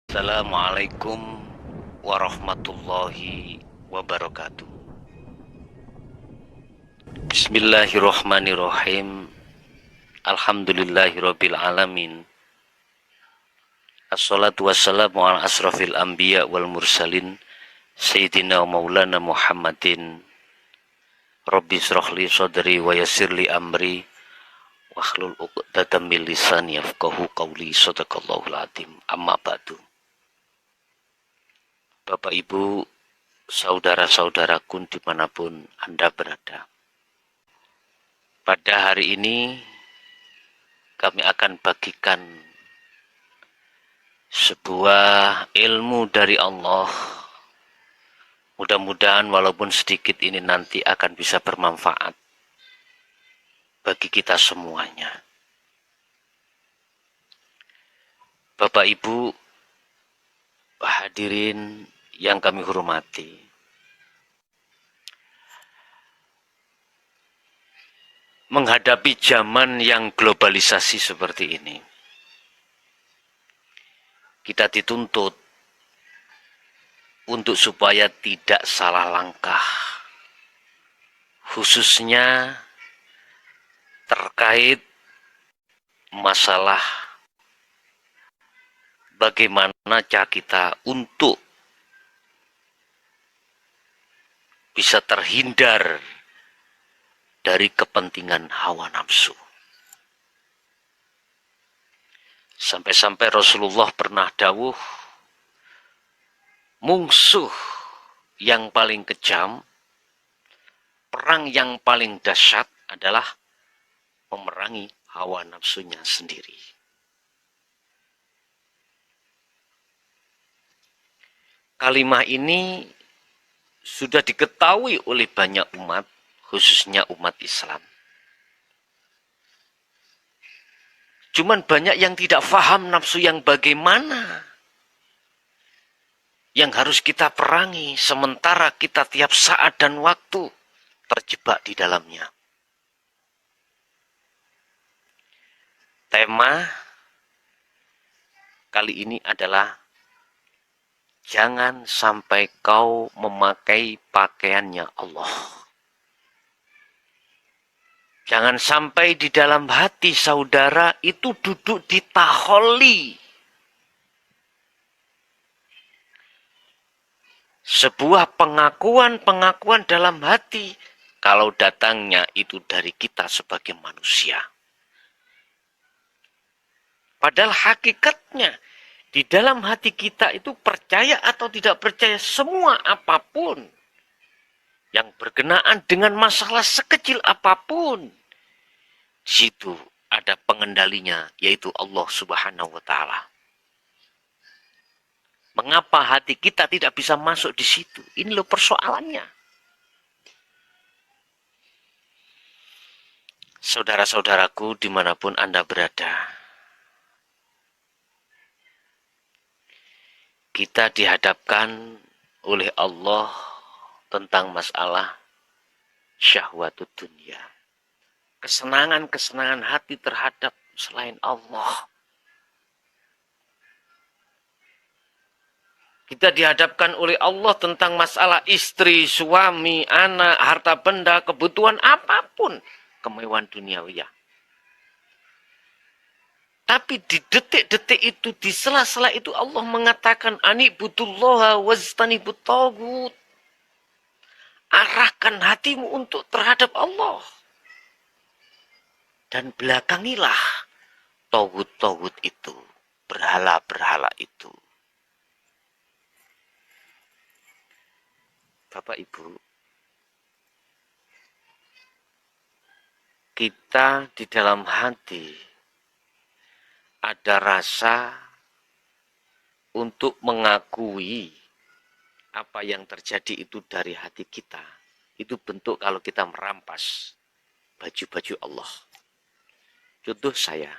Assalamualaikum warahmatullahi wabarakatuh. Bismillahirrahmanirrahim. Alhamdulillahirabbil alamin. Assalatu wassalamu ala asrafil anbiya wal mursalin sayyidina wa maulana Muhammadin. Rabbi shrahli sadri wa yassirli amri wahlul 'uqdatam min lisani yafqahu qawli. Shadaqallahul azim. Amma ba'du. Bapak Ibu, saudara-saudaraku dimanapun Anda berada. Pada hari ini kami akan bagikan sebuah ilmu dari Allah. Mudah-mudahan walaupun sedikit ini nanti akan bisa bermanfaat bagi kita semuanya. Bapak Ibu, hadirin yang kami hormati, menghadapi zaman yang globalisasi seperti ini, kita dituntut untuk supaya tidak salah langkah, khususnya terkait masalah bagaimana cara kita untuk bisa terhindar dari kepentingan hawa nafsu. Sampai-sampai Rasulullah pernah dawuh, musuh yang paling kejam, perang yang paling dahsyat adalah memerangi hawa nafsunya sendiri. Kalimat ini sudah diketahui oleh banyak umat, khususnya umat Islam. Cuman banyak yang tidak paham nafsu yang bagaimana yang harus kita perangi, sementara kita tiap saat dan waktu terjebak di dalamnya. Tema kali ini adalah jangan sampai kau memakai pakaiannya Allah. Jangan sampai di dalam hati saudara itu duduk di taholi. Sebuah pengakuan dalam hati kalau datangnya itu dari kita sebagai manusia. Padahal hakikatnya di dalam hati kita itu percaya atau tidak percaya semua apapun yang berkenaan dengan masalah sekecil apapun, di situ ada pengendalinya, yaitu Allah Subhanahu wa Ta'ala. Mengapa hati kita tidak bisa masuk di situ? Ini loh persoalannya. Saudara-saudaraku dimanapun Anda berada, kita dihadapkan oleh Allah tentang masalah syahwatut dunia. Kesenangan-kesenangan hati terhadap selain Allah. Kita dihadapkan oleh Allah tentang masalah istri, suami, anak, harta benda, kebutuhan apapun, kemewahan duniawi. Tapi di detik-detik itu, di sela-sela itu Allah mengatakan anibudullaha wajtanibut tagut. Arahkan hatimu untuk terhadap Allah. Dan belakangilah tagut-tagut itu, berhala-berhala itu. Bapak Ibu, kita di dalam hati ada rasa untuk mengakui apa yang terjadi itu dari hati kita. Itu bentuk kalau kita merampas baju-baju Allah. Contoh saya,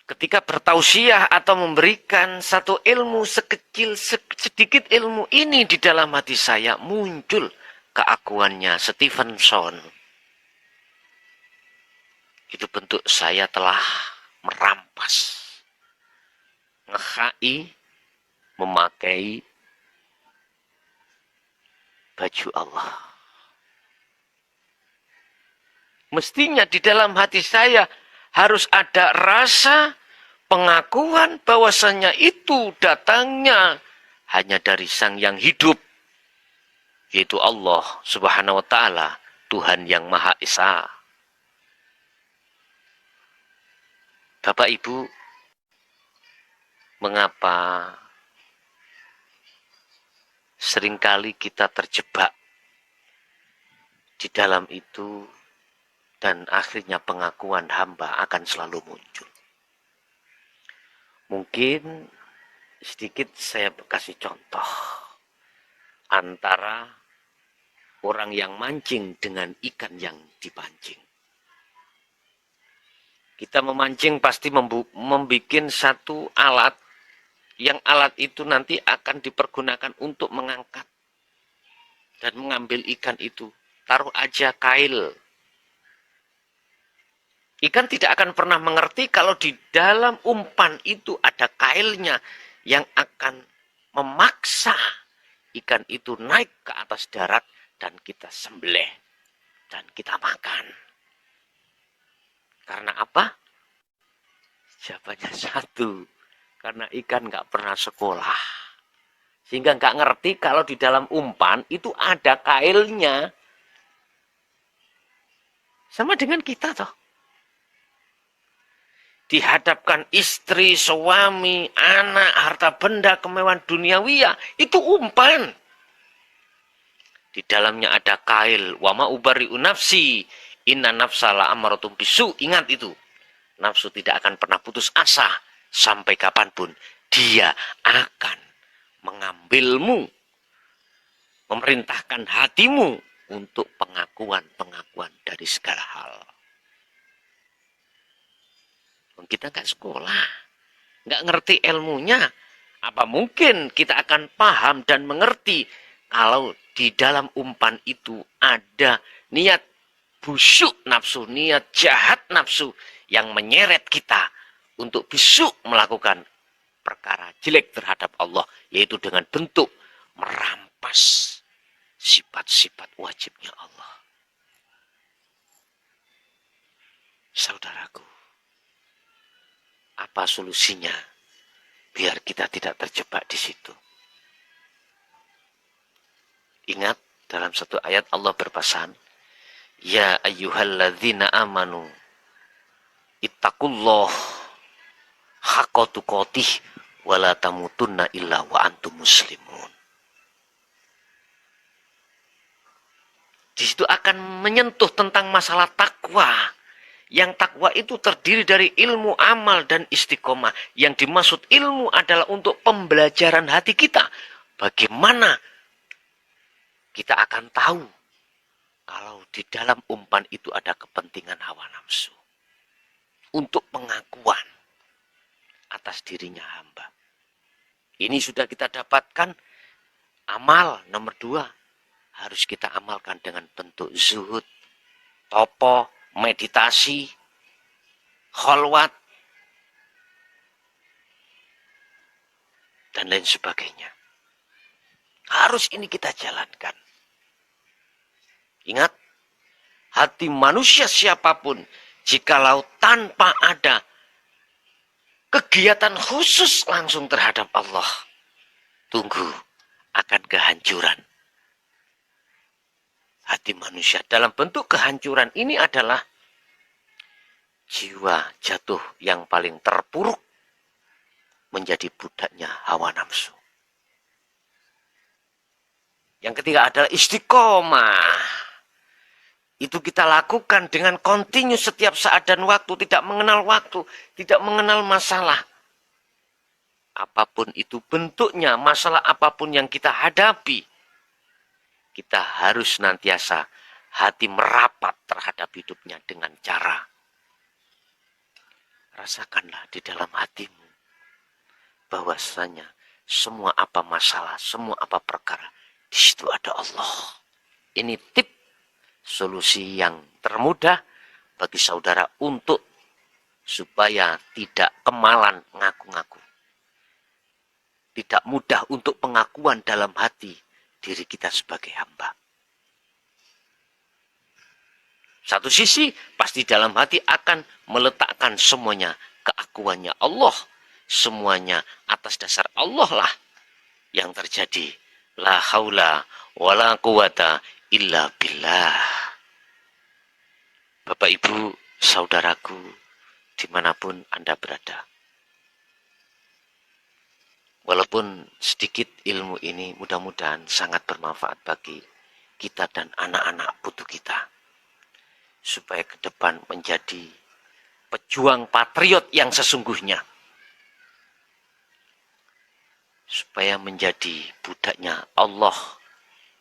ketika bertausiah atau memberikan satu ilmu sedikit ilmu ini di dalam hati saya, muncul keakuannya Stevenson. Itu bentuk saya telah merampas HI memakai baju Allah. Mestinya di dalam hati saya harus ada rasa pengakuan bahwasanya itu datangnya hanya dari Sang yang hidup, yaitu Allah Subhanahu wa Ta'ala, Tuhan yang Maha Esa. Bapak Ibu, mengapa seringkali kita terjebak di dalam itu dan akhirnya pengakuan hamba akan selalu muncul? Mungkin sedikit saya kasih contoh antara orang yang mancing dengan ikan yang dipancing. Kita memancing pasti membuat satu alat, yang alat itu nanti akan dipergunakan untuk mengangkat dan mengambil ikan itu. Taruh aja kail. Ikan tidak akan pernah mengerti kalau di dalam umpan itu ada kailnya yang akan memaksa ikan itu naik ke atas darat dan kita sembelih dan kita makan. Karena apa? Jawabannya satu. Karena ikan nggak pernah sekolah. Sehingga nggak ngerti kalau di dalam umpan itu ada kailnya. Sama dengan kita toh. Dihadapkan istri, suami, anak, harta benda, kemewahan duniawi, itu umpan. Di dalamnya ada kail. Wa ma ubari'u nafsi, inna nafsala amaratum bisu. Ingat itu. Nafsu tidak akan pernah putus asa sampai kapanpun. Dia akan mengambilmu, memerintahkan hatimu untuk pengakuan-pengakuan dari segala hal. Kita nggak sekolah, nggak ngerti ilmunya. Apa mungkin kita akan paham dan mengerti kalau di dalam umpan itu ada niat busuk nafsu, niat jahat nafsu yang menyeret kita untuk busuk melakukan perkara jelek terhadap Allah, yaitu dengan bentuk merampas sifat-sifat wajibnya Allah. Saudaraku, apa solusinya biar kita tidak terjebak di situ? Ingat, dalam satu ayat Allah berpesan, ya ayyuhalladzina amanu ittaqullah haqqa tuqatih wa la tamutunna illa wa antum muslimun. Di situ akan menyentuh tentang masalah takwa. Yang takwa itu terdiri dari ilmu, amal, dan istiqomah. Yang dimaksud ilmu adalah untuk pembelajaran hati kita. Bagaimana kita akan tahu kalau di dalam umpan itu ada kepentingan hawa nafsu. Untuk pengakuan atas dirinya hamba. Ini sudah kita dapatkan. Amal nomor 2. Harus kita amalkan dengan bentuk zuhud, topo, meditasi, kholwat, dan lain sebagainya. Harus ini kita jalankan. Ingat, hati manusia siapapun, jikalau tanpa ada kegiatan khusus langsung terhadap Allah, tunggu akan kehancuran. Hati manusia dalam bentuk kehancuran ini adalah jiwa jatuh yang paling terpuruk menjadi budaknya hawa nafsu. Yang ketiga adalah istiqomah. Itu kita lakukan dengan kontinu setiap saat dan waktu, tidak mengenal waktu, tidak mengenal masalah. Apapun itu bentuknya, masalah apapun yang kita hadapi, kita harus senantiasa hati merapat terhadap hidupnya dengan cara. Rasakanlah di dalam hatimu bahwasanya semua apa masalah, semua apa perkara, di situ ada Allah. Ini tip solusi yang termudah bagi saudara untuk supaya tidak kemalan ngaku-ngaku. tidak mudah untuk pengakuan dalam hati diri kita sebagai hamba. Satu sisi pasti dalam hati akan meletakkan semuanya keakuannya Allah. Semuanya atas dasar Allah lah yang terjadi. La haula wa la quwata illa billah. Bapak Ibu, saudaraku, dimanapun Anda berada. Walaupun sedikit ilmu ini mudah-mudahan sangat bermanfaat bagi kita dan anak-anak putu kita. Supaya ke depan menjadi pejuang patriot yang sesungguhnya. Supaya menjadi budaknya Allah,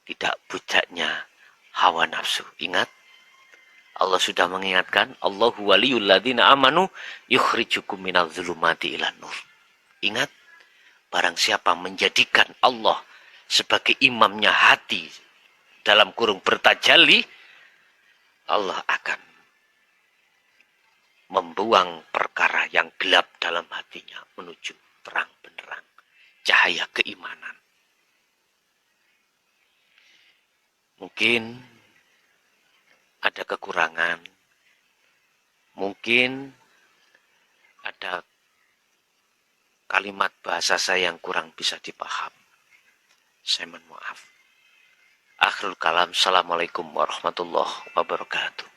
tidak budaknya hawa nafsu. Ingat, Allah sudah mengingatkan, Allahu waliyul ladzina amanu yukhrijukum minadh dhulumati ilan nur. Ingat, barang siapa menjadikan Allah sebagai imamnya hati dalam kurung bertajalli, Allah akan membuang perkara yang gelap dalam hatinya menuju terang benderang cahaya keimanan. Mungkin ada kekurangan, mungkin ada kalimat bahasa saya yang kurang bisa dipaham. Saya mohon maaf. Akhirul kalam. Assalamualaikum warahmatullahi wabarakatuh.